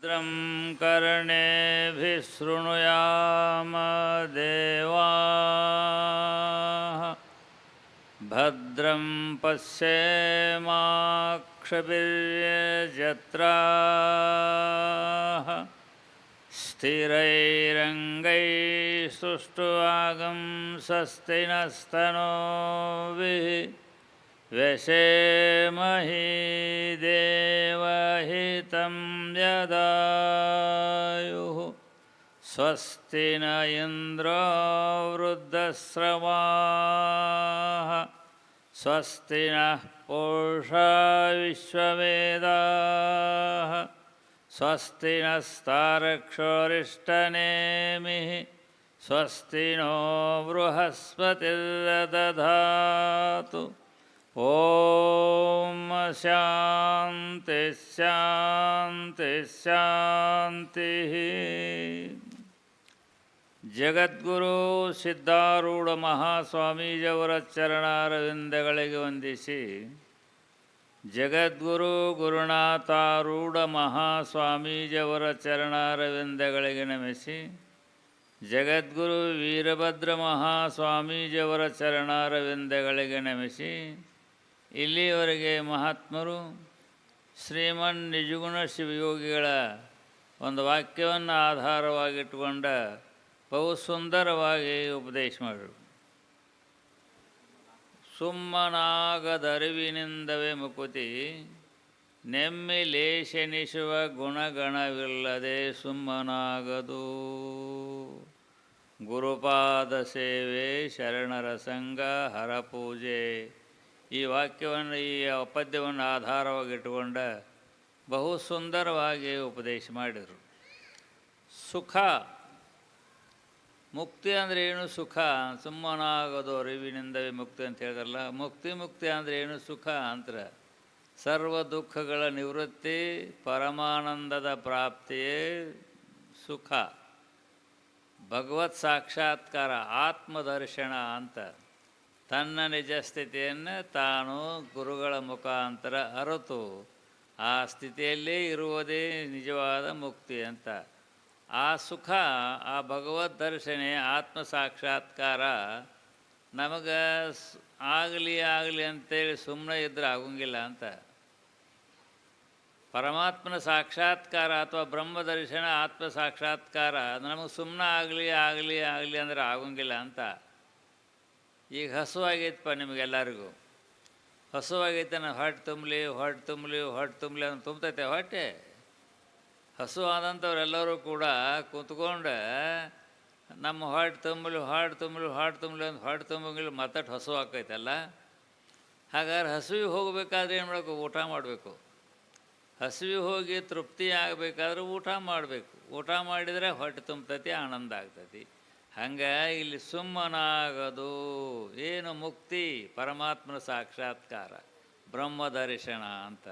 ಭದ್ರಂ ಕರ್ಣೇಭಿಃ ಶೃಣುಯಾಮ ದೇವಾಃ ಭದ್ರಂ ಪಶ್ಯೇಮಾಕ್ಷಭಿರ್ಯಜತ್ರಾಃ ಸ್ಥಿರೈರಂಗೈಸ್ತುಷ್ಟ್ವಾಗಂಸಸ್ತಿನಸ್ತನೂಭಿः व्यशेमहि देवहितं यदायुः स्वस्ति न इन्द्रो वृद्धश्रवाः स्वस्ति नः पूषा विश्ववेदाः स्वस्ति नस्तार्क्ष्योरिष्टनेमिः स्वस्ति नो बृहस्पतिर्दधातु ಓಂ ಶಾಂತಿ ಶಾಂತಿ ಶಾಂತಿ. ಜಗದ್ಗುರು ಸಿದ್ಧಾರೂಢ ಮಹಾಸ್ವಾಮೀಜಿಯವರ ಚರಣಾರವಿಂದಗಳಿಗೆ ವಂದಿಸಿ, ಜಗದ್ಗುರು ಗುರುನಾಥಾರೂಢ ಮಹಾಸ್ವಾಮೀಜಿಯವರ ಚರಣಾರವಿಂದಗಳಿಗೆ ನಮಿಸಿ, ಜಗದ್ಗುರು ವೀರಭದ್ರ ಮಹಾಸ್ವಾಮೀಜಿಯವರ ಚರಣಾರವಿಂದಗಳಿಗೆ ನಮಿಸಿ, ಇಲ್ಲಿಯವರೆಗೆ ಮಹಾತ್ಮರು ಶ್ರೀಮನ್ ನಿಜಗುಣ ಶಿವಯೋಗಿಗಳ ಒಂದು ವಾಕ್ಯವನ್ನು ಆಧಾರವಾಗಿಟ್ಟುಕೊಂಡ ಬಹು ಸುಂದರವಾಗಿ ಉಪದೇಶ ಮಾಡಿದರು. ಸುಮ್ಮನಾಗದರಿವಿನಿಂದವೇ ಮುಕುತಿ, ನೆಮ್ಮಿಲೇಶನಿಸುವ ಗುಣಗಣವಿಲ್ಲದೆ ಸುಮ್ಮನಾಗದು. ಗುರುಪಾದ ಸೇವೆ, ಶರಣರ ಸಂಘ, ಹರಪೂಜೆ. ಈ ವಾಕ್ಯವನ್ನು, ಈ ಪದ್ಯವನ್ನು ಆಧಾರವಾಗಿಟ್ಟುಕೊಂಡ ಬಹು ಸುಂದರವಾಗಿ ಉಪದೇಶ ಮಾಡಿದರು. ಸುಖ, ಮುಕ್ತಿ ಅಂದರೆ ಏನು? ಸುಖ ಸುಮ್ಮನಾಗೋದು ಅರಿವಿನಿಂದವೇ ಮುಕ್ತಿ ಅಂತ ಹೇಳಿದ್ರಲ್ಲ. ಮುಕ್ತಿ ಅಂದರೆ ಏನು? ಸುಖ ಅಂತರ ಸರ್ವ ದುಃಖಗಳ ನಿವೃತ್ತಿ, ಪರಮಾನಂದದ ಪ್ರಾಪ್ತಿಯೇ ಸುಖ. ಭಗವತ್ ಸಾಕ್ಷಾತ್ಕಾರ, ಆತ್ಮದರ್ಶನ ಅಂತ ತನ್ನ ನಿಜ ಸ್ಥಿತಿಯನ್ನು ತಾನು ಗುರುಗಳ ಮುಖಾಂತರ ಅರಿತು ಆ ಸ್ಥಿತಿಯಲ್ಲೇ ಇರುವುದೇ ನಿಜವಾದ ಮುಕ್ತಿ ಅಂತ. ಆ ಸುಖ, ಆ ಭಗವದ್ ದರ್ಶನೆ, ಆತ್ಮ ಸಾಕ್ಷಾತ್ಕಾರ ನಮಗೆ ಆಗಲಿ ಅಂತೇಳಿ ಸುಮ್ಮನೆ ಇದ್ದರೆ ಆಗೋಂಗಿಲ್ಲ ಅಂತ. ಪರಮಾತ್ಮನ ಸಾಕ್ಷಾತ್ಕಾರ ಅಥವಾ ಬ್ರಹ್ಮದರ್ಶನ, ಆತ್ಮ ಸಾಕ್ಷಾತ್ಕಾರ ನಮಗೆ ಸುಮ್ಮನೆ ಆಗಲಿ ಅಂದರೆ ಆಗೋಂಗಿಲ್ಲ ಅಂತ. ಈಗ ಹಸುವಾಗೈತಪ್ಪ ನಿಮಗೆಲ್ಲರಿಗೂ, ಹಸುವಾಗೈತೆ. ನಾವು ಹೊಟ್ಟೆ ತುಂಬಲಿ ಅಂತ ತುಂಬತೈತೆ ಹೊಟ್ಟೆ. ಹಸು ಆದಂಥವ್ರೆಲ್ಲರೂ ಕೂಡ ಕೂತ್ಕೊಂಡು ನಮ್ಮ ಹೊಟ್ಟೆ ತುಂಬಲಿ ಅಂತ ಹೊಟ್ಟೆ ತುಂಬಂಗಿಲ್ಲ ಮತ್ತಟ್ಟು ಹಸು ಆಕೈತಲ್ಲ. ಹಾಗಾದ್ರೆ ಹಸುವಿಗೆ ಹೋಗಬೇಕಾದ್ರೆ ಏನು ಮಾಡಬೇಕು? ಊಟ ಮಾಡಬೇಕು. ಹಸುವಿಗೆ ಹೋಗಿ ತೃಪ್ತಿ ಆಗಬೇಕಾದ್ರೆ ಊಟ ಮಾಡಬೇಕು. ಊಟ ಮಾಡಿದರೆ ಹೊಟ್ಟೆ ತುಂಬತೈತಿ, ಆನಂದ ಆಗ್ತೈತಿ. ಹಂಗೆ ಇಲ್ಲಿ ಸುಮ್ಮನಾಗದು ಏನು? ಮುಕ್ತಿ, ಪರಮಾತ್ಮನ ಸಾಕ್ಷಾತ್ಕಾರ, ಬ್ರಹ್ಮದರ್ಶನ ಅಂತ.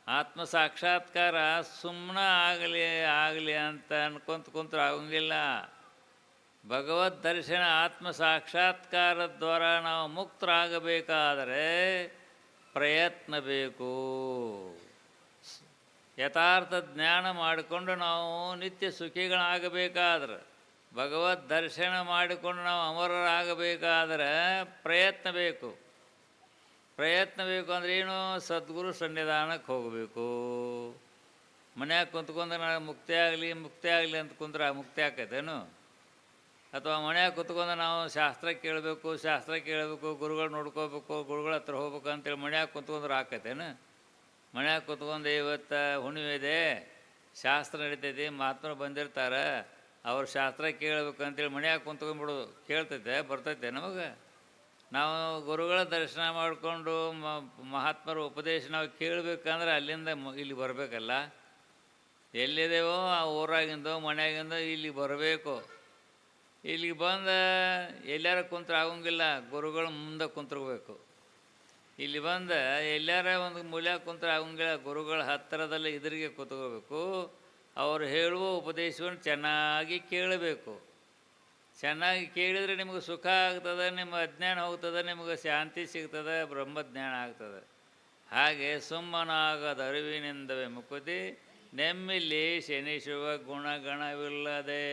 ಆತ್ಮ ಸಾಕ್ಷಾತ್ಕಾರ ಸುಮ್ಮನೆ ಆಗಲಿ ಅಂತ ಅನ್ಕೊಂತ ಕುಂತ್ರೆ ಆಗೋಂಗಿಲ್ಲ. ಭಗವದ್ ದರ್ಶನ, ಆತ್ಮ ಸಾಕ್ಷಾತ್ಕಾರದ ದ್ವಾರ ನಾವು ಮುಕ್ತರಾಗಬೇಕಾದರೆ ಪ್ರಯತ್ನ ಬೇಕು. ಯಥಾರ್ಥ ಜ್ಞಾನ ಮಾಡಿಕೊಂಡು ನಾವು ನಿತ್ಯ ಸುಖಿಗಳಾಗಬೇಕಾದ್ರೆ, ಭಗವದ್ ದರ್ಶನ ಮಾಡಿಕೊಂಡು ನಾವು ಅಮರರಾಗಬೇಕಾದ್ರೆ ಪ್ರಯತ್ನ ಬೇಕು. ಅಂದರೆ ಏನು? ಸದ್ಗುರು ಸನ್ನಿಧಾನಕ್ಕೆ ಹೋಗಬೇಕು. ಮನ್ಯಾಗ ಕುಂತ್ಕೊಂಡು ನಾನು ಮುಕ್ತಿ ಆಗಲಿ ಅಂತ ಕುಂದ್ರೆ ಮುಕ್ತಿ ಆಕೈತೇನು? ಅಥವಾ ಮನ್ಯಾಗ ಕುತ್ಕೊಂಡು ನಾವು ಶಾಸ್ತ್ರ ಕೇಳಬೇಕು, ಗುರುಗಳು ನೋಡ್ಕೋಬೇಕು, ಗುರುಗಳ ಹತ್ರ ಹೋಗ್ಬೇಕು ಅಂತೇಳಿ ಮನ್ಯಾಗ ಕುಂತ್ಕೊಂಡ್ರೆ ಆಕೈತೇನು? ಮನ್ಯಾಗ ಕುತ್ಕೊಂಡು ಇವತ್ತು ಹುಣ್ಣಿಮೆ ಇದೆ, ಶಾಸ್ತ್ರ ನಡೀತೈತಿ, ಮಹಾತ್ಮರು ಬಂದಿರ್ತಾರೆ, ಅವ್ರ ಶಾಸ್ತ್ರ ಕೇಳಬೇಕಂತೇಳಿ ಮನ್ಯಾಗ ಕುಂತ್ಕೊಂಡ್ಬಿಡೋದು ಕೇಳ್ತೈತೆ, ಬರ್ತೈತೆ ನಮಗೆ? ನಾವು ಗುರುಗಳ ದರ್ಶನ ಮಾಡಿಕೊಂಡು ಮಹಾತ್ಮರ ಉಪದೇಶ ನಾವು ಕೇಳಬೇಕಂದ್ರೆ ಅಲ್ಲಿಂದ ಇಲ್ಲಿ ಬರಬೇಕಲ್ಲ. ಎಲ್ಲಿದ್ದೇವೋ ಆ ಊರಾಗಿಂದೋ ಮನ್ಯಾಗಿಂದೋ ಇಲ್ಲಿ ಬರಬೇಕು. ಇಲ್ಲಿಗೆ ಬಂದು ಎಲ್ಲಾರ ಕುಂತ್ರೆ ಆಗೋಂಗಿಲ್ಲ, ಗುರುಗಳ ಮುಂದೆ ಕುಂತ್ಕೋಬೇಕು. ಇಲ್ಲಿ ಬಂದು ಎಲ್ಲಾರ ಒಂದು ಮೂಲ್ಯಾಗ ಕುಂತ್ರೆ ಆಗೋಂಗಿಲ್ಲ, ಗುರುಗಳ ಹತ್ತಿರದಲ್ಲಿ ಎದುರಿಗೆ ಕೂತ್ಕೋಬೇಕು. ಅವರು ಹೇಳುವ ಉಪದೇಶವನ್ನು ಚೆನ್ನಾಗಿ ಕೇಳಬೇಕು. ಚೆನ್ನಾಗಿ ಕೇಳಿದರೆ ನಿಮಗೆ ಸುಖ ಆಗ್ತದೆ, ನಿಮ್ಮ ಅಜ್ಞಾನ ಹೋಗ್ತದೆ, ನಿಮಗೆ ಶಾಂತಿ ಸಿಗ್ತದೆ, ಬ್ರಹ್ಮಜ್ಞಾನ ಆಗ್ತದೆ. ಹಾಗೆ ಸುಮ್ಮನಾಗದ ಅರಿವಿನಿಂದವೇ ಮುಕುತಿ, ನೆಮ್ಮಿಲ್ಲಿ ಶನಿಶುವ ಗುಣಗಣವಿಲ್ಲದೆ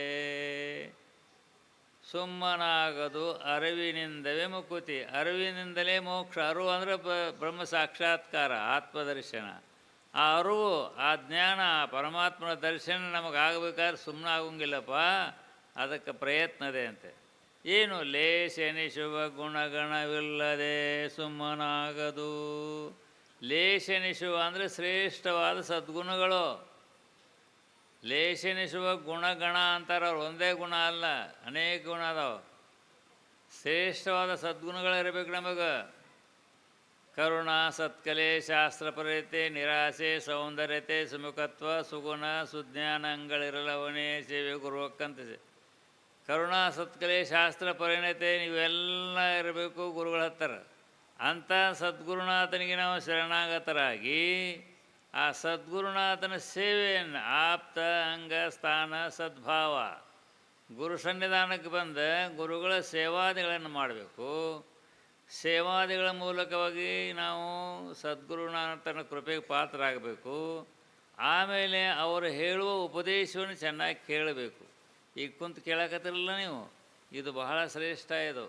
ಸುಮ್ಮನಾಗದು ಅರಿವಿನಿಂದವೇ ಮುಕುತಿ. ಅರಿವಿನಿಂದಲೇ ಮೋಕ್ಷ. ಅರಿವು ಅಂದರೆ ಬ್ರಹ್ಮ ಸಾಕ್ಷಾತ್ಕಾರ, ಆತ್ಮದರ್ಶನ. ಆ ಅರಿವು, ಆ ಜ್ಞಾನ, ಪರಮಾತ್ಮನ ದರ್ಶನ ನಮಗಾಗಬೇಕಾದ್ರೆ ಸುಮ್ಮನೆ ಆಗೋಂಗಿಲ್ಲಪ್ಪ, ಅದಕ್ಕೆ ಪ್ರಯತ್ನದೆ ಅಂತೆ. ಏನು ಲೇಷನಿಶುವ ಗುಣಗಣವಿಲ್ಲದೆ ಸುಮ್ಮನಾಗದು. ಲೇಷನಿಶುವ ಅಂದರೆ ಶ್ರೇಷ್ಠವಾದ ಸದ್ಗುಣಗಳು. ಲೇಷನಿಸುವ ಗುಣಗಣ ಅಂತಾರೆ ಅವ್ರು. ಒಂದೇ ಗುಣ ಅಲ್ಲ, ಅನೇಕ ಗುಣ ಅದಾವೆ. ಶ್ರೇಷ್ಠವಾದ ಸದ್ಗುಣಗಳಿರಬೇಕು ನಮಗೆ. ಕರುಣ, ಸತ್ಕಲೆ, ಶಾಸ್ತ್ರಪರತೆ, ನಿರಾಸೆ, ಸೌಂದರ್ಯತೆ, ಸುಮುಖತ್ವ, ಸುಗುಣ, ಸುಜ್ಞಾನಗಳಿರಲವನೇ ಸೇವೆ ಗುರುವಕ್ಕಂತಿದೆ. ಕರುಣಾ, ಸತ್ಕಲೆ, ಶಾಸ್ತ್ರ ಪರಿಣತೆ ನೀವೆಲ್ಲ ಇರಬೇಕು ಗುರುಗಳ ಹತ್ತಿರ. ಅಂಥ ಸದ್ಗುರುನಾಥನಿಗೆ ನಾವು ಶರಣಾಗತರಾಗಿ ಆ ಸದ್ಗುರುನಾಥನ ಸೇವೆಯನ್ನು ಆಪ್ತ ಅಂಗ ಸ್ಥಾನ ಸದ್ಭಾವ ಗುರು ಸನ್ನಿಧಾನಕ್ಕೆ ಬಂದ ಗುರುಗಳ ಸೇವಾದಿಗಳನ್ನು ಮಾಡಬೇಕು. ಸೇವಾದಿಗಳ ಮೂಲಕವಾಗಿ ನಾವು ಸದ್ಗುರುನಾಥನ ಕೃಪೆಗೆ ಪಾತ್ರರಾಗಬೇಕು. ಆಮೇಲೆ ಅವರು ಹೇಳುವ ಉಪದೇಶವನ್ನು ಚೆನ್ನಾಗಿ ಕೇಳಬೇಕು. ಈಗ ಕುಂತು ಕೇಳಕತ್ತಿರಲ್ಲ ನೀವು, ಇದು ಬಹಳ ಶ್ರೇಷ್ಠ. ಇದು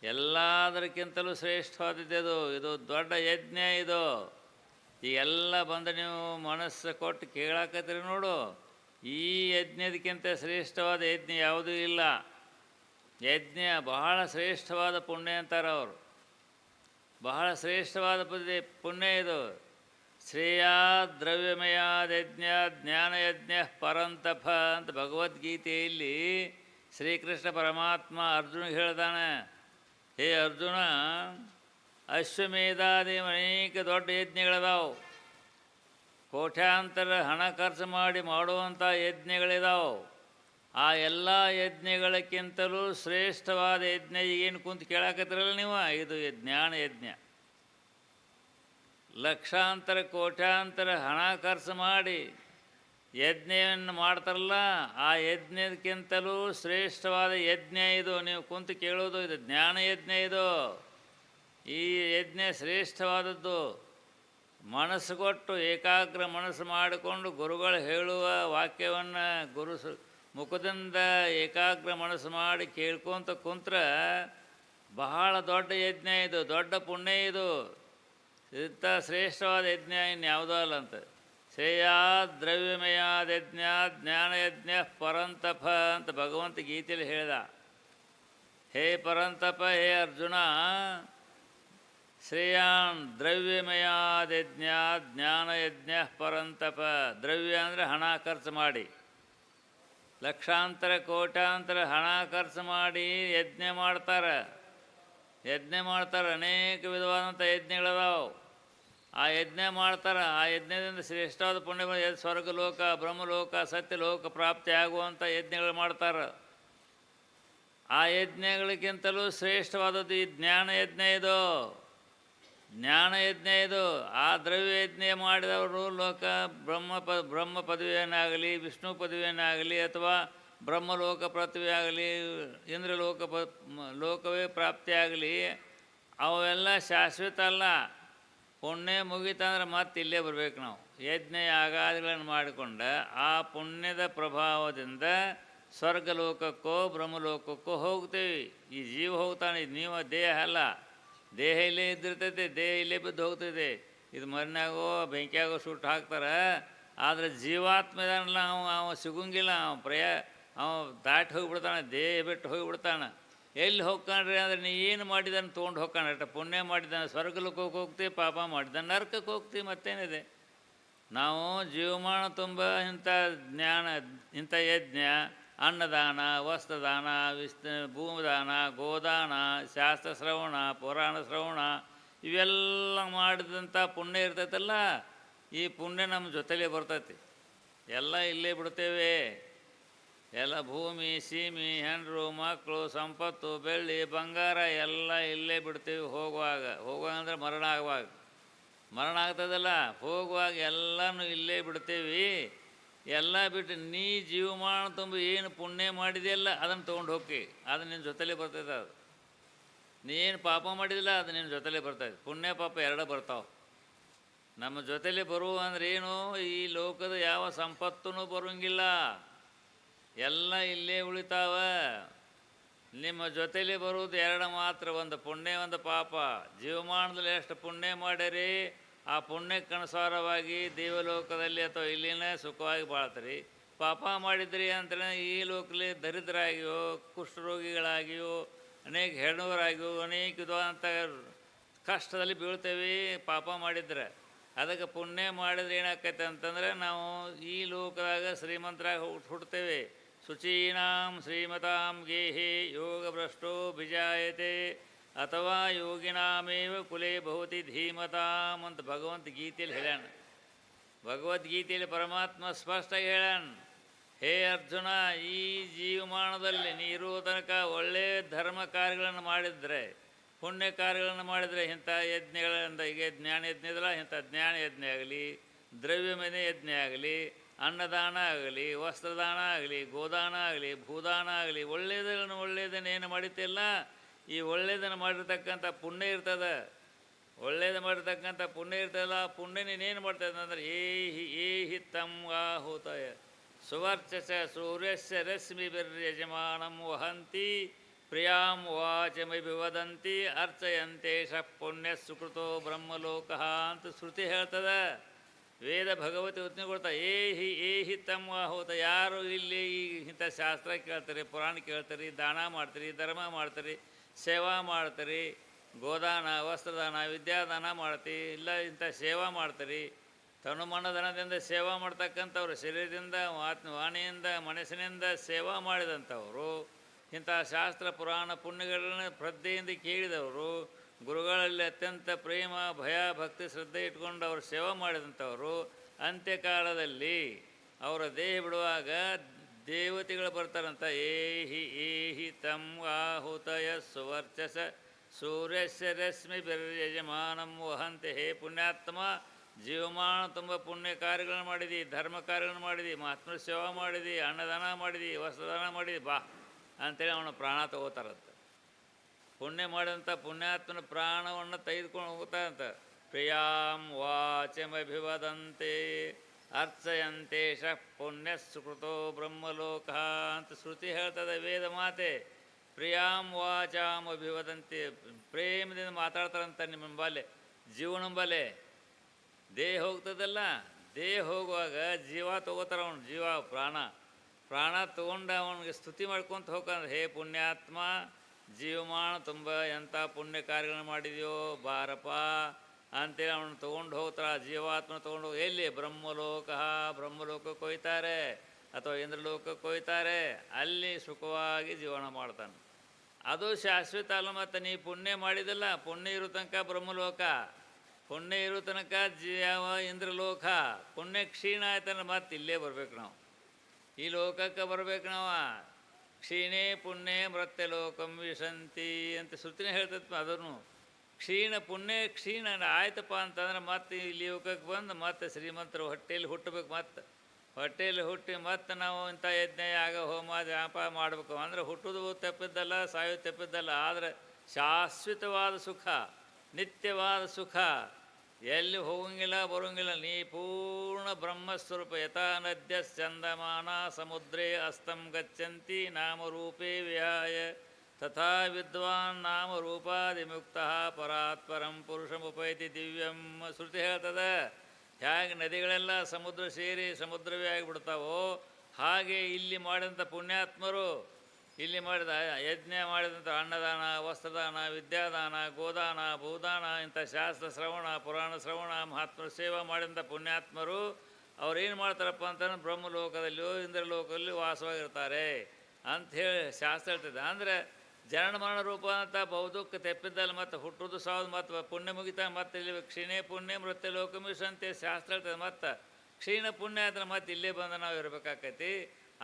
ಎಲ್ಲದಕ್ಕಿಂತಲೂ ಶ್ರೇಷ್ಠವಾದದ್ದು. ಇದು ದೊಡ್ಡ ಯಜ್ಞ. ಇದು ಈಗೆಲ್ಲ ಬಂದು ನೀವು ಮನಸ್ಸು ಕೊಟ್ಟು ಕೇಳಕತ್ತೀರಿ ನೋಡು, ಈ ಯಜ್ಞದಕ್ಕಿಂತ ಶ್ರೇಷ್ಠವಾದ ಯಜ್ಞ ಯಾವುದೂ ಇಲ್ಲ. ಯಜ್ಞ ಬಹಳ ಶ್ರೇಷ್ಠವಾದ ಪುಣ್ಯ ಅಂತಾರೆ ಅವರು. ಬಹಳ ಶ್ರೇಷ್ಠವಾದ ಪುಣ್ಯ ಇದು. ಶ್ರೇಯಾ ದ್ರವ್ಯಮಯಾದ್ಯಜ್ಞ ಜ್ಞಾನಯಜ್ಞ ಪರಂತಪ ಅಂತ ಭಗವದ್ಗೀತೆಯಲ್ಲಿ ಶ್ರೀಕೃಷ್ಣ ಪರಮಾತ್ಮ ಅರ್ಜುನಿಗೆ ಹೇಳ್ತಾನೆ. ಹೇ ಅರ್ಜುನ, ಅಶ್ವಮೇಧಾದಿ ಅನೇಕ ದೊಡ್ಡ ಯಜ್ಞಗಳಿದಾವೆ. ಕೋಟ್ಯಾಂತರ ಹಣ ಖರ್ಚು ಮಾಡಿ ಮಾಡುವಂಥ ಯಜ್ಞಗಳಿದಾವೆ. ಆ ಎಲ್ಲ ಯಜ್ಞಗಳಕ್ಕಿಂತಲೂ ಶ್ರೇಷ್ಠವಾದ ಯಜ್ಞ ಏನು ಕುಂತು ಕೇಳಕತ್ತಿರಲ್ಲ ನೀವು, ಇದು ಜ್ಞಾನ ಯಜ್ಞ. ಲಕ್ಷಾಂತರ ಕೋಟ್ಯಾಂತರ ಹಣ ಖರ್ಚು ಮಾಡಿ ಯಜ್ಞವನ್ನು ಮಾಡ್ತಾರಲ್ಲ, ಆ ಯಜ್ಞಕ್ಕಿಂತಲೂ ಶ್ರೇಷ್ಠವಾದ ಯಜ್ಞ ಇದು. ನೀವು ಕುಂತು ಕೇಳೋದು ಇದು ಜ್ಞಾನ ಯಜ್ಞ. ಇದು ಈ ಯಜ್ಞ ಶ್ರೇಷ್ಠವಾದದ್ದು. ಮನಸ್ಸು ಕೊಟ್ಟು ಏಕಾಗ್ರ ಮನಸ್ಸು ಮಾಡಿಕೊಂಡು ಗುರುಗಳು ಹೇಳುವ ವಾಕ್ಯವನ್ನು ಮುಖದಿಂದ ಏಕಾಗ್ರ ಮನಸ್ಸು ಮಾಡಿ ಕೇಳ್ಕೊತ ಕುಂತ್ರೆ ಬಹಳ ದೊಡ್ಡ ಯಜ್ಞ ಇದು, ದೊಡ್ಡ ಪುಣ್ಯ ಇದು. ಇಂಥ ಶ್ರೇಷ್ಠವಾದ ಯಜ್ಞ ಇನ್ಯಾವುದೋ ಅಲ್ಲ ಅಂತ. ಶ್ರೇಯಾ ದ್ರವ್ಯಮಯಾದ್ಯಜ್ಞ ಜ್ಞಾನಯಜ್ಞ ಪರಂತಪ ಅಂತ ಭಗವಂತ ಗೀತೆಯಲ್ಲಿ ಹೇಳ್ದ. ಹೇ ಪರಂತಪ, ಹೇ ಅರ್ಜುನ, ಶ್ರೇಯಾನ್ ದ್ರವ್ಯಮಯಾದ್ಯಜ್ಞ ಜ್ಞಾನಯಜ್ಞ ಪರಂತಪ. ದ್ರವ್ಯ ಅಂದರೆ ಹಣ ಖರ್ಚು ಮಾಡಿ, ಲಕ್ಷಾಂತರ ಕೋಟ್ಯಾಂತರ ಹಣ ಖರ್ಚು ಮಾಡಿ ಯಜ್ಞ ಮಾಡ್ತಾರೆ. ಅನೇಕ ವಿಧವಾದಂಥ ಯಜ್ಞಗಳದಾವೆ. ಆ ಯಜ್ಞ ಮಾಡ್ತಾರೆ. ಆ ಯಜ್ಞದಿಂದ ಶ್ರೇಷ್ಠವಾದ ಪುಣ್ಯಗಳು ಸ್ವರ್ಗಲೋಕ, ಬ್ರಹ್ಮಲೋಕ, ಸತ್ಯಲೋಕ ಪ್ರಾಪ್ತಿ ಆಗುವಂಥ ಯಜ್ಞಗಳು ಮಾಡ್ತಾರೆ. ಆ ಯಜ್ಞಗಳಿಗಿಂತಲೂ ಶ್ರೇಷ್ಠವಾದದ್ದು ಈ ಜ್ಞಾನಯಜ್ಞ. ಇದು ಜ್ಞಾನಯಜ್ಞ. ಇದು ಆ ದ್ರವ್ಯ ಯಜ್ಞ ಮಾಡಿದವರು ಬ್ರಹ್ಮ ಪದವಿಯನ್ನಾಗಲಿ, ವಿಷ್ಣು ಪದವಿಯನ್ನಾಗಲಿ, ಅಥವಾ ಬ್ರಹ್ಮಲೋಕ ಪದವಿಯಾಗಲಿ, ಲೋಕವೇ ಪ್ರಾಪ್ತಿಯಾಗಲಿ, ಅವೆಲ್ಲ ಶಾಶ್ವತ ಅಲ್ಲ. ಪುಣ್ಯ ಮುಗಿತಂದ್ರೆ ಮತ್ತೆ ಇಲ್ಲೇ ಬರಬೇಕು ನಾವು. ಯಜ್ಞ ಯಾಗಾದಿಗಳನ್ನು ಮಾಡಿಕೊಂಡು ಆ ಪುಣ್ಯದ ಪ್ರಭಾವದಿಂದ ಸ್ವರ್ಗಲೋಕಕ್ಕೋ ಬ್ರಹ್ಮಲೋಕಕ್ಕೋ ಹೋಗ್ತೀವಿ. ಈ ಜೀವ ಹೋಗ್ತಾನೆ. ನೀವು ದೇಹ ಅಲ್ಲ. ದೇಹ ಇಲ್ಲೇ ಇದ್ದಿರ್ತೈತೆ, ದೇಹ ಇಲ್ಲೇ ಬಿದ್ದು ಹೋಗ್ತೈತೆ. ಇದು ಮರಿನಾಗೋ ಬೆಂಕಿಯಾಗೋ ಸುಟ್ಟು ಹಾಕ್ತಾರೆ. ಆದರೆ ಜೀವಾತ್ಮ ಇದನ್ನಲ್ಲ, ಅವ ಸಿಗೋಂಗಿಲ್ಲ. ಅವ ದಾಟಿ ಹೋಗಿಬಿಡ್ತಾನೆ, ದೇಹ ಬಿಟ್ಟು ಹೋಗಿಬಿಡ್ತಾನೆ. ಎಲ್ಲಿ ಹೋಗ್ಕೊಂಡ್ರಿ ಅಂದರೆ ನೀ ಏನು ಮಾಡಿದಾನೆ ತೊಗೊಂಡು ಹೋಗ್ಕೊಂಡ್ರೆ, ಪುಣ್ಯ ಮಾಡಿದ್ದಾನೆ ಸ್ವರ್ಗಲೋಕಕ್ಕೆ ಹೋಗ್ತೀವಿ, ಪಾಪ ಮಾಡಿದ್ದಾನೆ ನರಕಕ್ಕೆ ಹೋಗ್ತೀವಿ. ಮತ್ತೇನಿದೆ? ನಾವು ಜೀವಮಾನ ತುಂಬ ಇಂಥ ಜ್ಞಾನ, ಇಂಥ ಯಜ್ಞ, ಅನ್ನದಾನ, ವಸ್ತ್ರದಾನ, ಭೂಮಿದಾನ, ಗೋದಾನ, ಶಾಸ್ತ್ರ ಶ್ರವಣ, ಪುರಾಣ ಶ್ರವಣ, ಇವೆಲ್ಲ ಮಾಡಿದಂಥ ಪುಣ್ಯ ಇರ್ತೈತಲ್ಲ, ಈ ಪುಣ್ಯ ನಮ್ಮ ಜೊತೆಲೇ ಬರ್ತೈತಿ. ಎಲ್ಲ ಇಲ್ಲೇ ಬಿಡ್ತೇವೆ. ಎಲ್ಲ ಭೂಮಿ, ಸೀಮೆ, ಹೆಂಡರು, ಮಕ್ಕಳು, ಸಂಪತ್ತು, ಬೆಳ್ಳಿ, ಬಂಗಾರ ಎಲ್ಲ ಇಲ್ಲೇ ಬಿಡ್ತೀವಿ. ಹೋಗುವಾಗ ಅಂದರೆ ಮರಣ ಆಗ್ತದಲ್ಲ, ಹೋಗುವಾಗ ಎಲ್ಲನೂ ಇಲ್ಲೇ ಬಿಡ್ತೀವಿ. ಎಲ್ಲ ಬಿಟ್ಟು ನೀ ಜೀವಮಾನ ತುಂಬ ಏನು ಪುಣ್ಯ ಮಾಡಿದೆಯಲ್ಲ ಅದನ್ನು ತೊಗೊಂಡು ಹೋಗಿ, ಅದು ನಿನ್ನ ಜೊತೆಲೇ ಬರ್ತೈತೆ. ಅದು ನೀನು ಪಾಪ ಮಾಡಿದಿಲ್ಲ, ಅದು ನಿನ್ನ ಜೊತೆಲೇ ಬರ್ತೈತೆ. ಪುಣ್ಯ ಪಾಪ ಎರಡೂ ಬರ್ತಾವೆ. ನಮ್ಮ ಜೊತೆಲಿ ಬರುವ ಅಂದ್ರೆ ಏನು, ಈ ಲೋಕದ ಯಾವ ಸಂಪತ್ತೂ ಬರೋಂಗಿಲ್ಲ, ಎಲ್ಲ ಇಲ್ಲೇ ಉಳಿತಾವ. ನಿಮ್ಮ ಜೊತೆಲಿ ಬರುವುದು ಎರಡು ಮಾತ್ರ, ಒಂದು ಪುಣ್ಯ ಒಂದು ಪಾಪ. ಜೀವಮಾನದಲ್ಲಿ ಎಷ್ಟು ಪುಣ್ಯ ಮಾಡಿರಿ ಆ ಪುಣ್ಯಕ್ಕನುಸಾರವಾಗಿ ದೇವಲೋಕದಲ್ಲಿ ಅಥವಾ ಇಲ್ಲಿನ ಸುಖವಾಗಿ ಬಾಳ್ತೀರಿ. ಪಾಪ ಮಾಡಿದ್ರಿ ಅಂತಲೇ ಈ ಲೋಕದಲ್ಲಿ ದರಿದ್ರಾಗಿಯೋ ಕುಷ್ಠರೋಗಿಗಳಾಗಿಯೋ ಅನೇಕ ಹೆಣ್ಣವರಾಗಿಯೋ ಅನೇಕ ವಿಧವಾದಂಥ ಕಷ್ಟದಲ್ಲಿ ಬೀಳ್ತೇವೆ ಪಾಪ ಮಾಡಿದ್ರೆ. ಅದಕ್ಕೆ ಪುಣ್ಯ ಮಾಡಿದ್ರೆ ಏನಾಕೈತೆ ಅಂತಂದರೆ ನಾವು ಈ ಲೋಕದಾಗ ಶ್ರೀಮಂತರಾಗಿ ಹುಡ್ತೇವೆ. ಶುಚೀನಾಂ ಶ್ರೀಮತಾಂ ಗೇಹಿ ಯೋಗ ಭ್ರಷ್ಟೋ ಬಿಜಾಯತೆ ಅಥವಾ ಯೋಗಿನಾಮೇವ ಕುಲೇ ಭವತಿ ಧೀಮತಾಂ ಅಂತ ಭಗವಂತ ಗೀತೆಯಲ್ಲಿ ಹೇಳ್ಯಾನ. ಭಗವದ್ಗೀತೆಯಲ್ಲಿ ಪರಮಾತ್ಮ ಸ್ಪಷ್ಟವಾಗಿ ಹೇಳ್ಯಾನ, ಹೇ ಅರ್ಜುನ, ಈ ಜೀವಮಾನದಲ್ಲಿ ನೀ ಇರುವ ತನಕ ಒಳ್ಳೆಯ ಧರ್ಮ ಕಾರ್ಯಗಳನ್ನು ಮಾಡಿದರೆ, ಪುಣ್ಯ ಕಾರ್ಯಗಳನ್ನು ಮಾಡಿದರೆ, ಇಂಥ ಯಜ್ಞಗಳಿಂದ, ಈಗ ಜ್ಞಾನ ಯಜ್ಞ ಇದಲ್ಲ, ಇಂಥ ಜ್ಞಾನ ಯಜ್ಞ ಆಗಲಿ, ದ್ರವ್ಯಮಯ ಯಜ್ಞ ಆಗಲಿ, ಅನ್ನದಾನ ಆಗಲಿ, ವಸ್ತ್ರದಾನ ಆಗಲಿ, ಗೋದಾನ ಆಗಲಿ, ಭೂದಾನ ಆಗಲಿ, ಒಳ್ಳೆಯದನ್ನು ಏನು ಮಾಡಿತಿಲ್ಲ, ಈ ಒಳ್ಳೆಯದನ್ನು ಮಾಡಿರ್ತಕ್ಕಂಥ ಪುಣ್ಯ ಇರ್ತದೆ. ಒಳ್ಳೇದು ಮಾಡಿರ್ತಕ್ಕಂಥ ಪುಣ್ಯ ಇರ್ತದಲ್ಲ, ಆ ಪುಣ್ಯ ನೀನೇನು ಮಾಡ್ತದೆ ಅಂದರೆ ಏಹಿ ತಮ್ ಆಹುತಯ ಸುವರ್ಚಸ ಸೂರ್ಯಸ್ಯ ರಶ್ಮಿಭಿರ್ಯಜಮಾನಂ ವಹಂತಿ ಪ್ರಿಯಾಂ ವಾಚಮಿ ವದಂತಿ ಅರ್ಚಯಂತೆ ಶ ಪುಣ್ಯ ಸುಕೃತೋ ಬ್ರಹ್ಮಲೋಕಃ ಅಂತ ಶ್ರುತಿ ಹೇಳ್ತದೆ. ವೇದ ಭಗವತಿ ಉತ್ತರ ಕೊಡ್ತಾ ಏಹಿ ತಮ್ಮ ಆಹುತ. ಯಾರು ಇಲ್ಲಿ ಇಂಥ ಶಾಸ್ತ್ರ ಕೇಳ್ತಾರೆ, ಪುರಾಣ ಕೇಳ್ತಾರೆ, ದಾನ ಮಾಡ್ತೀರಿ, ಧರ್ಮ ಮಾಡ್ತೀರಿ, ಸೇವಾ ಮಾಡ್ತೀರಿ, ಗೋದಾನ, ವಸ್ತ್ರದಾನ, ವಿದ್ಯಾದಾನ ಮಾಡ್ತೀವಿ, ಇಲ್ಲ ಇಂಥ ಸೇವಾ ಮಾಡ್ತೀರಿ, ತನುಮನಧನದಿಂದ ಸೇವಾ ಮಾಡ್ತಕ್ಕಂಥವ್ರು, ಶರೀರದಿಂದ ವಾಣಿಯಿಂದ ಮನಸ್ಸಿನಿಂದ ಸೇವಾ ಮಾಡಿದಂಥವರು, ಇಂಥ ಶಾಸ್ತ್ರ ಪುರಾಣ ಪುಣ್ಯಗಳನ್ನು ಶ್ರದ್ಧೆಯಿಂದ ಕೇಳಿದವರು, ಗುರುಗಳಲ್ಲಿ ಅತ್ಯಂತ ಪ್ರೇಮ ಭಯ ಭಕ್ತಿ ಶ್ರದ್ಧೆ ಇಟ್ಕೊಂಡು ಅವರು ಸೇವಾ ಮಾಡಿದಂಥವರು, ಅಂತ್ಯಕಾಲದಲ್ಲಿ ಅವರ ದೇಹ ಬಿಡುವಾಗ ದೇವತೆಗಳು ಬರ್ತಾರಂತ. ಏಹಿ ತಮ್ ಆಹುತಯ ಸುವರ್ಚಸ ಸೂರ್ಯಸ್ಯ ರಶ್ಮಿ ಯಜಮಾನಂ ವಹಂತೆ. ಹೇ ಪುಣ್ಯಾತ್ಮ, ಜೀವಮಾನ ತುಂಬ ಪುಣ್ಯ ಕಾರ್ಯಗಳನ್ನು ಮಾಡಿದಿ, ಧರ್ಮ ಕಾರ್ಯಗಳನ್ನು ಮಾಡಿದಿ, ಮಹಾತ್ಮ ಸೇವಾ ಮಾಡಿದಿ, ಅನ್ನದಾನ ಮಾಡಿದಿ, ವಸ್ತ್ರದಾನ ಮಾಡಿದಿ, ಬಾ ಅಂತೇಳಿ ಅವನ ಪ್ರಾಣ ತಗೋತಾರಂತ. ಪುಣ್ಯ ಮಾಡಿದಂಥ ಪುಣ್ಯಾತ್ಮನ ಪ್ರಾಣವನ್ನು ತೆಗೆದುಕೊಂಡು ಹೋಗ್ತಾರಂತ. ಪ್ರಿಯಾಂ ವಾಚಮಭಿವದಂತೆ ಅರ್ಚಯಂತೆ ಶ ಪುಣ್ಯ ಸುಕೃತೋ ಬ್ರಹ್ಮಲೋಕ ಅಂತ ಶ್ರುತಿ ಹೇಳ್ತದೆ, ವೇದ ಮಾತೆ. ಪ್ರಿಯಾಂ ವಾಚಾಂ ಅಭಿವದಂತೆ, ಪ್ರೇಮದಿಂದ ಮಾತಾಡ್ತಾರಂತ ನಿಮ್ಮ ಬಾಲೆ, ಜೀವನ ಬಾಲೆ. ದೇಹ ಹೋಗ್ತದಲ್ಲ, ದೇಹ ಹೋಗುವಾಗ ಜೀವ ತೊಗೋತಾರ, ಅವನು ಜೀವ ಪ್ರಾಣ ತೊಗೊಂಡು ಅವನಿಗೆ ಸ್ತುತಿ ಮಾಡ್ಕೊತ ಹೋಗ್ಕಂದ್ರೆ, ಹೇ ಪುಣ್ಯಾತ್ಮ, ಜೀವಮಾನ ತುಂಬ ಎಂಥ ಪುಣ್ಯ ಕಾರ್ಯಗಳನ್ನು ಮಾಡಿದೆಯೋ ಬಾರಪ್ಪ ಅಂತೇಳಿ ಅವನು ತೊಗೊಂಡು ಹೋಗ್ತಾರೆ. ಜೀವಾತ್ಮನ ತೊಗೊಂಡು ಹೋಗಿ ಎಲ್ಲಿ ಬ್ರಹ್ಮಲೋಕಕ್ಕೆ ಹೋಯ್ತಾರೆ ಅಥವಾ ಇಂದ್ರಲೋಕಕ್ಕೆ ಹೋಯ್ತಾರೆ, ಅಲ್ಲಿ ಸುಖವಾಗಿ ಜೀವನ ಮಾಡ್ತಾನೆ. ಅದು ಶಾಶ್ವತ ಅಲ್ಲ. ಮತ್ತು ನೀ ಪುಣ್ಯ ಮಾಡಿದಲ್ಲ, ಪುಣ್ಯ ಇರೋ ತನಕ ಬ್ರಹ್ಮಲೋಕ, ಪುಣ್ಯ ಇರೋ ತನಕ ಇಂದ್ರಲೋಕ. ಪುಣ್ಯ ಕ್ಷೀಣ ಆಯ್ತಂದ್ರೆ ಮತ್ತೆ ಇಲ್ಲೇ ಬರ್ಬೇಕು, ನಾವು ಈ ಲೋಕಕ್ಕೆ ಬರ್ಬೇಕು. ನಾವು ಕ್ಷೀಣೇ ಪುಣ್ಯ ಮೃತ್ಯಲೋಕಂ ವಿಶಂತಿ ಅಂತ ಶ್ರುತಿನೇ ಹೇಳ್ತೈತೆ. ಅದನ್ನು ಪುಣ್ಯ ಕ್ಷೀಣ ಆಯ್ತಪ್ಪ ಅಂತಂದ್ರೆ ಮತ್ತೆ ಇಲ್ಲಿ ಲೋಕಕ್ಕೆ ಬಂದು ಮತ್ತೆ ಶ್ರೀಮಂತರು ಹೊಟ್ಟೆಯಲ್ಲಿ ಹುಟ್ಟಬೇಕು. ಮತ್ತೆ ಹೊಟ್ಟೆಯಲ್ಲಿ ಹುಟ್ಟಿ ಮತ್ತೆ ನಾವು ಇಂಥ ಯಜ್ಞ ಯಾಗ ಹೋಮ ಜಾಪ ಮಾಡಬೇಕು ಅಂದರೆ ಹುಟ್ಟುವುದು ತಪ್ಪಿದ್ದಲ್ಲ, ಸಾಯೋದು ತಪ್ಪಿದ್ದಲ್ಲ. ಆದರೆ ಶಾಶ್ವತವಾದ ಸುಖ, ನಿತ್ಯವಾದ ಸುಖ ಎಲ್ಲಿ ಹೋಗಂಗಿಲ್ಲ ಬರೋಂಗಿಲ್ಲ. ನೀ ಪೂರ್ಣ ಬ್ರಹ್ಮಸ್ವರೂಪ. ಯಥಾ ನದ್ಯ ಚಂದಮಾನ ಸಮುದ್ರೇ ಅಸ್ತಂ ಗಚ್ಚಂತಿ ನಾಮರೂಪೇ ವಿಹಾಯ ತಥಾ ವಿದ್ವಾನ್ ನಾಮರೂಪಾದಿಮುಕ್ತ ಪರಾತ್ಪರಂ ಪುರುಷಮುಪೈತಿ ದಿವ್ಯಂ ಶ್ರುತಿ ಹೇಳ್ತದೆ. ಹೇಗೆ ನದಿಗಳೆಲ್ಲ ಸಮುದ್ರ ಸೇರಿ ಸಮುದ್ರವೇ ಆಗಿಬಿಡ್ತಾವೋ, ಹಾಗೆ ಇಲ್ಲಿ ಮಾಡಿದಂಥ ಪುಣ್ಯಾತ್ಮರು, ಇಲ್ಲಿ ಮಾಡಿದ ಯಜ್ಞ ಮಾಡಿದಂಥ ಅನ್ನದಾನ, ವಸ್ತ್ರದಾನ, ವಿದ್ಯಾದಾನ, ಗೋದಾನ, ಭೂದಾನ, ಇಂಥ ಶಾಸ್ತ್ರ ಶ್ರವಣ, ಪುರಾಣ ಶ್ರವಣ, ಮಹಾತ್ಮ ಸೇವಾ ಮಾಡಿದಂಥ ಪುಣ್ಯಾತ್ಮರು ಅವ್ರೇನು ಮಾಡ್ತಾರಪ್ಪ ಅಂತಂದ್ರೆ ಬ್ರಹ್ಮಲೋಕದಲ್ಲಿಯೋ ಇಂದ್ರಲೋಕದಲ್ಲಿ ವಾಸವಾಗಿರ್ತಾರೆ ಅಂಥೇಳಿ ಶಾಸ್ತ್ರ ಹೇಳ್ತಿದ್ದೆ. ಅಂದರೆ ಜನನ ಮರಣ ರೂಪ ಅಂತ ಬಹುದುಃಖ ತೆಪ್ಪಿದ್ದಲ್ಲಿ ಮತ್ತು ಹುಟ್ಟುವುದು ಸಾವುದು ಮತ್ತು ಪುಣ್ಯ ಮುಗಿತಾ ಮತ್ತೆ ಇಲ್ಲಿ ಕ್ಷೀಣೆ ಪುಣ್ಯ ಮೃತ್ಯ ಲೋಕಮಿಷಂತೆ ಶಾಸ್ತ್ರ ಹೇಳ್ತದೆ. ಮತ್ತು ಕ್ಷೀಣ ಪುಣ್ಯ ಆದರೆ ಮತ್ತೆ ಇಲ್ಲೇ ಬಂದು ನಾವು ಇರಬೇಕಾಕೈತಿ.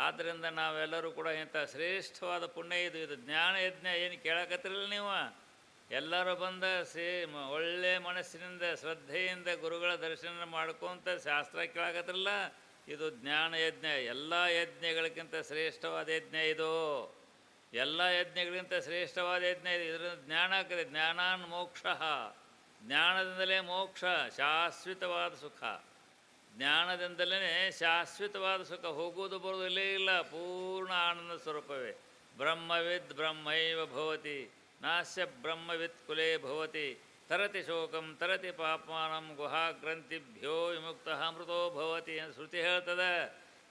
ಆದ್ದರಿಂದ ನಾವೆಲ್ಲರೂ ಕೂಡ ಇಂಥ ಶ್ರೇಷ್ಠವಾದ ಪುಣ್ಯ ಇದು ಜ್ಞಾನ ಯಜ್ಞ ಏನು ಕೇಳಕತ್ತಿರಲಿಲ್ಲ ನೀವು ಎಲ್ಲರೂ ಬಂದ ಒಳ್ಳೆಯ ಮನಸ್ಸಿನಿಂದ ಶ್ರದ್ಧೆಯಿಂದ ಗುರುಗಳ ದರ್ಶನ ಮಾಡ್ಕೊತ ಶಾಸ್ತ್ರ ಕೇಳಕತ್ತಿರಲ್ಲ. ಇದು ಜ್ಞಾನ ಯಜ್ಞ. ಎಲ್ಲ ಯಜ್ಞಗಳಿಗಿಂತ ಶ್ರೇಷ್ಠವಾದ ಯಜ್ಞ ಇದು. ಎಲ್ಲ ಯಜ್ಞಗಳಿಗಿಂತ ಶ್ರೇಷ್ಠವಾದ ಯಜ್ಞ ಇದು. ಇದರಿಂದ ಜ್ಞಾನ ಆಗ್ತದೆ. ಜ್ಞಾನಾನ್ ಮೋಕ್ಷ. ಜ್ಞಾನದಿಂದಲೇ ಮೋಕ್ಷ, ಶಾಶ್ವತವಾದ ಸುಖ. ಜ್ಞಾನದಿಂದಲೇ ಶಾಶ್ವತವಾದ ಸುಖ. ಹೋಗುವುದು ಬರುವುದು ಇಲ್ಲೇ ಇಲ್ಲ, ಪೂರ್ಣ ಆನಂದ ಸ್ವರೂಪವೇ. ಬ್ರಹ್ಮವಿದ್ ಬ್ರಹ್ಮೈವ ಭವತಿ, ನಾಸ್ಯ ಬ್ರಹ್ಮವಿತ್ ಕುಲೇ ಭವತಿ. ತರತಿ ಶೋಕಂ ತರತಿ ಪಾಪ್ಮಾನಂ ಗುಹಾಗ್ರಂಥಿಭ್ಯೋ ವಿಮುಕ್ತ ಅಮೃತೋ ಭವತಿ ಅಂತ ಶ್ರುತಿ ಹೇಳ್ತದೆ.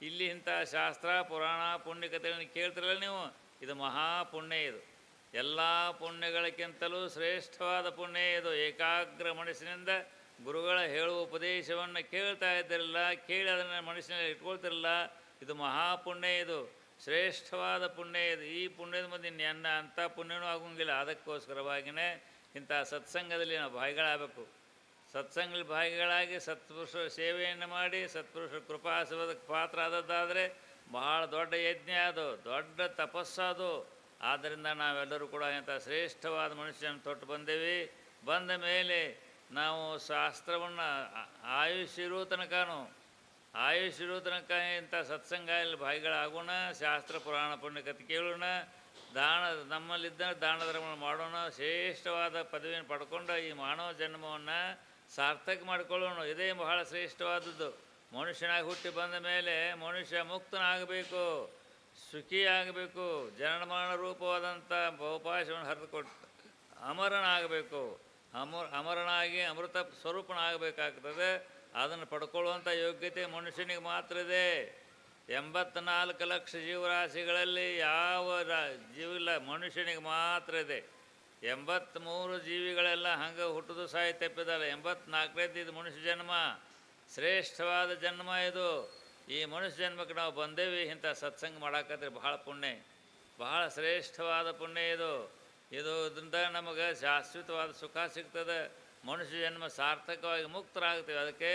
ಇಲ್ಲಿ ಇಂಥ ಶಾಸ್ತ್ರ ಪುರಾಣ ಪುಣ್ಯಕಥೆಗಳನ್ನು ಕೇಳ್ತಿರಲ್ಲ ನೀವು, ಇದು ಮಹಾಪುಣ್ಯ. ಇದು ಎಲ್ಲ ಪುಣ್ಯಗಳಕ್ಕಿಂತಲೂ ಶ್ರೇಷ್ಠವಾದ ಪುಣ್ಯ ಇದು. ಏಕಾಗ್ರ ಮನಸ್ಸಿನಿಂದ ಗುರುಗಳ ಹೇಳುವ ಉಪದೇಶವನ್ನು ಕೇಳ್ತಾ ಇದ್ದಿರಲ್ಲ, ಕೇಳಿ ಅದನ್ನು ಮನಸ್ಸಿನಲ್ಲಿ ಇಟ್ಕೊಳ್ತಿರಲ್ಲ, ಇದು ಮಹಾಪುಣ್ಯ. ಇದು ಶ್ರೇಷ್ಠವಾದ ಪುಣ್ಯ. ಇದು ಈ ಪುಣ್ಯದ ಮುಂದೆ ಇನ್ನು ಅಂಥ ಪುಣ್ಯನೂ ಆಗೋಂಗಿಲ್ಲ. ಅದಕ್ಕೋಸ್ಕರವಾಗಿಯೇ ಇಂಥ ಸತ್ಸಂಗದಲ್ಲಿ ನಾವು ಭಾಗಿಗಳಾಗಬೇಕು. ಸತ್ಸಂಗದಲ್ಲಿ ಭಾಗಿಗಳಾಗಿ ಸತ್ಪುರುಷರ ಸೇವೆಯನ್ನು ಮಾಡಿ ಸತ್ಪುರುಷರ ಕೃಪಾಸವದಕ್ಕೆ ಪಾತ್ರ ಆದದ್ದಾದರೆ ಬಹಳ ದೊಡ್ಡ ಯಜ್ಞ, ಅದು ದೊಡ್ಡ ತಪಸ್ಸದು. ಆದ್ದರಿಂದ ನಾವೆಲ್ಲರೂ ಕೂಡ ಇಂಥ ಶ್ರೇಷ್ಠವಾದ ಮನುಷ್ಯನ ತೊಟ್ಟು ಬಂದೇವೆ. ಬಂದ ಮೇಲೆ ನಾವು ಶಾಸ್ತ್ರವನ್ನು ಆಯುಷ್ ಇರೋ ತನಕ ಇಂಥ ಸತ್ಸಂಗದಲ್ಲಿ ಭಾಗಿಗಳಾಗೋಣ. ಶಾಸ್ತ್ರ ಪುರಾಣ ಪುಣ್ಯಕಥೆ ಕೇಳೋಣ. ನಮ್ಮಲ್ಲಿದ್ದ ದಾನ ಧರ್ಮವನ್ನು ಮಾಡೋಣ. ಶ್ರೇಷ್ಠವಾದ ಪದವಿಯನ್ನು ಪಡ್ಕೊಂಡು ಈ ಮಾನವ ಜನ್ಮವನ್ನು ಸಾರ್ಥಕ ಮಾಡಿಕೊಳ್ಳೋಣ. ಇದೇ ಬಹಳ ಶ್ರೇಷ್ಠವಾದದ್ದು. ಮನುಷ್ಯನಾಗಿ ಹುಟ್ಟಿ ಬಂದ ಮೇಲೆ ಮನುಷ್ಯ ಮುಕ್ತನಾಗಬೇಕು, ಸುಖಿಯಾಗಬೇಕು. ಜನನಮರಣ ರೂಪವಾದಂಥ ಬಹುಪಾಶವನ್ನು ಹರಿದುಕೊಟ್ಟು ಅಮರನಾಗಬೇಕು. ಅಮರನಾಗಿ ಅಮೃತ ಸ್ವರೂಪನಾಗಬೇಕಾಗ್ತದೆ. ಅದನ್ನು ಪಡ್ಕೊಳ್ಳುವಂಥ ಯೋಗ್ಯತೆ ಮನುಷ್ಯನಿಗೆ ಮಾತ್ರ ಇದೆ. 84 ಲಕ್ಷ ಜೀವರಾಶಿಗಳಲ್ಲಿ ಯಾವ ಜೀವಿಲ್ಲ, ಮನುಷ್ಯನಿಗೆ ಮಾತ್ರ ಇದೆ. 83 ಜೀವಿಗಳೆಲ್ಲ ಹಂಗೆ ಹುಟ್ಟುದು ಸಾಯಿ ತಪ್ಪಿದಲ್ಲ. 84ನೇದು ಇದು ಮನುಷ್ಯ ಜನ್ಮ, ಶ್ರೇಷ್ಠವಾದ ಜನ್ಮ ಇದು. ಈ ಮನುಷ್ಯ ಜನ್ಮಕ್ಕೆ ನಾವು ಬಂದೇವಿ. ಇಂಥ ಸತ್ಸಂಗ ಮಾಡಾಕತ್ರೆ ಬಹಳ ಪುಣ್ಯ, ಬಹಳ ಶ್ರೇಷ್ಠವಾದ ಪುಣ್ಯ ಇದು. ಇದರಿಂದ ನಮಗೆ ಶಾಶ್ವತವಾದ ಸುಖ ಸಿಗ್ತದೆ. ಮನುಷ್ಯ ಜನ್ಮ ಸಾರ್ಥಕವಾಗಿ ಮುಕ್ತರಾಗ್ತೀವಿ. ಅದಕ್ಕೆ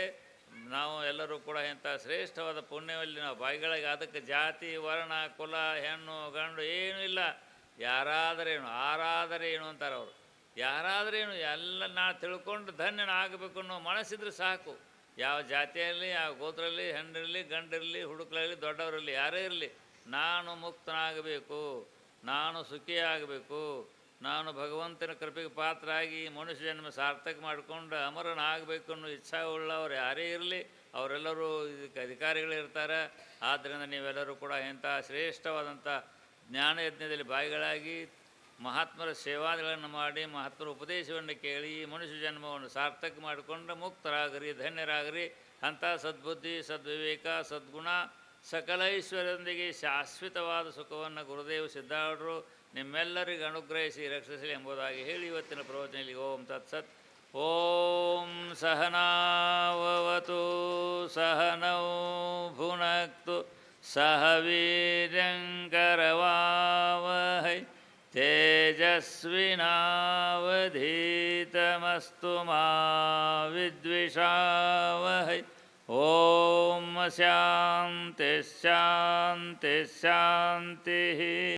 ನಾವು ಎಲ್ಲರೂ ಕೂಡ ಇಂಥ ಶ್ರೇಷ್ಠವಾದ ಪುಣ್ಯದಲ್ಲಿ ನಾವು ಭಾಗಿಗಳಾಗಿ, ಅದಕ್ಕೆ ಜಾತಿ ವರ್ಣ ಕುಲ ಹೆಣ್ಣು ಗಂಡು ಏನೂ ಇಲ್ಲ. ಯಾರಾದರೇನು ಆರಾದರೇನು ಅಂತಾರೆ ಅವರು. ಯಾರಾದರೇನು ಎಲ್ಲ ನಾನು ತಿಳ್ಕೊಂಡು ಧನ್ಯನಾಗಬೇಕು ಅನ್ನೋ ಮನಸ್ಸಿದ್ರೆ ಸಾಕು. ಯಾವ ಜಾತಿಯಲ್ಲಿ ಯಾವ ಗೋತ್ರದಲ್ಲಿ ಹೆಣ್ಣಿರಲಿ ಗಂಡಿರಲಿ ಹುಡುಕರಲ್ಲಿ ದೊಡ್ಡವರಲ್ಲಿ ಯಾರೇ ಇರಲಿ, ನಾನು ಮುಕ್ತನಾಗಬೇಕು, ನಾನು ಸುಖಿಯಾಗಬೇಕು, ನಾನು ಭಗವಂತನ ಕೃಪೆಗೆ ಪಾತ್ರ ಆಗಿ ಮನುಷ್ಯ ಜನ್ಮ ಸಾರ್ಥಕ ಮಾಡಿಕೊಂಡು ಅಮರನಾಗಬೇಕು ಅನ್ನೋ ಇಚ್ಛಾವುಳ್ಳವರು ಯಾರೇ ಇರಲಿ, ಅವರೆಲ್ಲರೂ ಇದಕ್ಕೆ ಅಧಿಕಾರಿಗಳಿರ್ತಾರೆ. ಆದ್ದರಿಂದ ನೀವೆಲ್ಲರೂ ಕೂಡ ಇಂಥ ಶ್ರೇಷ್ಠವಾದಂಥ ಜ್ಞಾನಯಜ್ಞದಲ್ಲಿ ಭಾಗಿಗಳಾಗಿ ಮಹಾತ್ಮರ ಸೇವಾದಿಗಳನ್ನು ಮಾಡಿ ಮಹಾತ್ಮರ ಉಪದೇಶವನ್ನು ಕೇಳಿ ಮನುಷ್ಯ ಜನ್ಮವನ್ನು ಸಾರ್ಥಕ ಮಾಡಿಕೊಂಡು ಮುಕ್ತರಾಗರಿ, ಧನ್ಯರಾಗರಿ. ಅಂಥ ಸದ್ಬುದ್ಧಿ, ಸದ್ವಿವೇಕ, ಸದ್ಗುಣ, ಸಕಲ ಐಶ್ವರ್ಯದೊಂದಿಗೆ ಶಾಶ್ವತವಾದ ಸುಖವನ್ನು ಗುರುದೇವ ಸಿದ್ಧಾರೂಢರು ನಿಮ್ಮೆಲ್ಲರಿಗೂ ಅನುಗ್ರಹಿಸಿ ರಕ್ಷಿಸಲಿ ಎಂಬುದಾಗಿ ಹೇಳಿ ಇವತ್ತಿನ ಪ್ರವಚನದಲ್ಲಿ ಓಂ ತತ್ಸತ್. ಓಂ ಸಹನಾವವತು ಸಹನೌ ಭುನಕ್ತು ಸಹ ವೀರ್ಯಂಕರವಾವಹೈ ತೇಜಸ್ವಿನಾವಧೀತಮಸ್ತು ಮಾ ವಿದ್ವಿಷಾವಹೈ. ಓಂ ಶಾಂತಿ ಶಾಂತಿ ಶಾಂತಿ.